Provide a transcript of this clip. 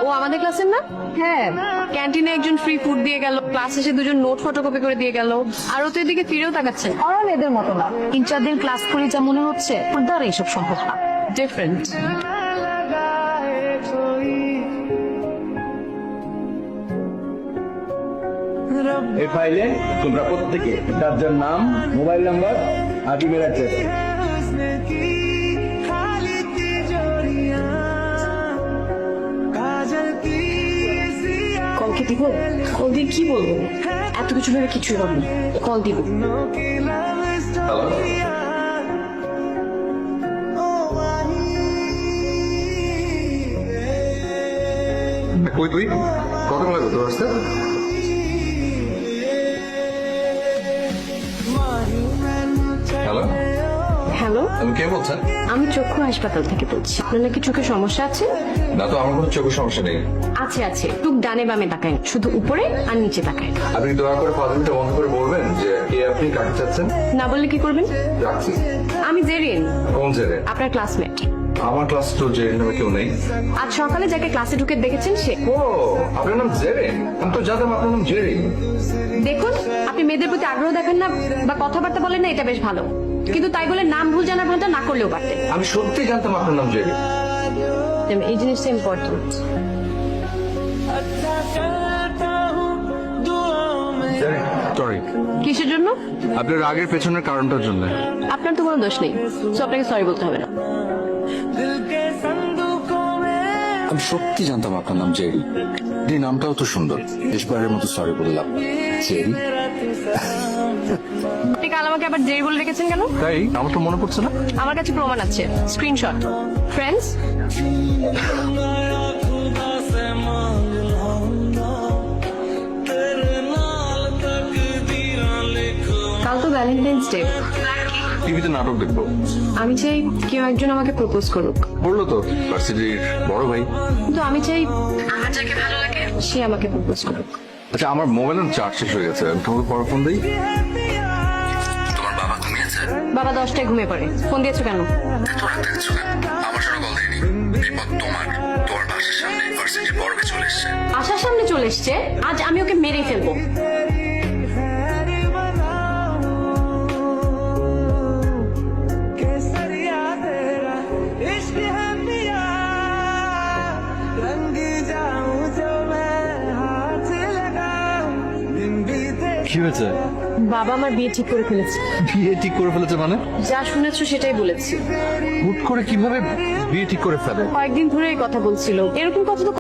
ও আমাদের ক্লাসের না? হ্যাঁ, ক্যান্টিনে একজন ফ্রি ফুড দিয়ে গেল, ক্লাস শেষে দুজন নোট ফটোকপি করে দিয়ে গেল, আর ও তো এদিকে ফিরেও তাকাচ্ছেন। অরণ এদের মতো না, 3-4 দিন ক্লাস করে যা মনে হচ্ছে ওর দ্বারা এইসব সম্ভব না। ডিফারেন্ট। এই ফাইলে তোমরা প্রত্যেকে যার যার নাম, মোবাইল নাম্বার আর ইমেল অ্যাড্রেস কলকে দিব? কল দিয়ে কি বলবো? এত কিছু ভেবে কিছুই হবে না, কল দিব। কই তুই কতক্ষণ লাগবে তোর আসতে? হ্যালো, হ্যালো, আমি কে বলছেন? আমি চক্ষু হাসপাতাল থেকে বলছি। আপনার নাকি চোখে সমস্যা আছে? না তো, আমার কোনো চোখের সমস্যা নেই। আছে আছে, টুক ডানে বামে তাকায়, শুধু উপরে আর নিচে তাকায়। আপনি দয়া করে ফাজলামিটা বন্ধ করে বলবেন যে কে আপনি, কাকে চাচ্ছেন? না বললে কি করবেন? রাখছি। আমি জেরিন, কোন জেরে? আপনার ক্লাসমেট। আমার ক্লাস তো জেরে নামে কেউ নেই। আজ সকালে যাকে ক্লাসে ঢুকে দেখেছেন সে। ও, আপনার নাম জেরে? আমি তো জানতাম আপনার নাম জেরি। দেখুন, আপনি মেয়েদের প্রতি আগ্রহ দেখান না বা কথাবার্তা বলেন না, এটা বেশ ভালো, কিন্তু তাই বলে নাম ভুল জানার ভানটা না করলেও পারতেন। আমি সত্যি জানতাম আপনার নাম জেরি। এই জিনিসটা ইম্পর্টেন্ট। সরি। কিসের জন্য? আপনার রাগের পেছনের কারণটার জন্য। আপনার তো কোনো দোষ নেই, তো আপনাকে সরি বলতে হবে না। আমি সত্যি জানতাম আপনার নাম জেরি। এই নামটাও তো সুন্দর। শেষবারের মতো সরি বললাম। জেরি? আপনি কাল আমাকে আবার জেরি বলে রেখেছেন কেন? তাই আমার তো মনে পড়ছে না। আমার কাছে প্রমাণ আছে, স্ক্রিনশট। ফ্রেন্ডস, কাল তো ভ্যালেন্টাইন্স ডে। টিভিতে নাটক দেখবো। আমি চাই কেউ একজন আমাকে প্রপোজ করুক। বললো তো ভার্সিটির বড় ভাই। কিন্তু আমি চাই আমার যাকে ভালো লাগে সে আমাকে প্রপোজ করুক। আচ্ছা, আমার মোবাইলের চার্জ শেষ হয়ে গেছে, আমি তোমাকে পরে ফোন দিই। তোমার বাবা ঘুমিয়েছে? বাবা 10টায় ঘুমিয়ে পড়ে। ফোন দিয়েছো কেন? আমার জন্য কল দিইনি। বিপদ তোমার বাসার সামনে ভার্সিটির বড় ভাই চলে এসেছে। আশার সামনে চলে এসছে, আজ আমি ওকে মেরেই ফেলবো। কি হয়েছে? বাবা আমার বিয়ে ঠিক করে ফেলেছে। বিয়ে ঠিক করে ফেলেছে মানে? যা শুনেছো সেটাই বলেছি। হুট করে কিভাবে বিয়ে ঠিক করে ফেলে? কয়েকদিন ধরে এই কথা বলছিল, এরকম কথা তো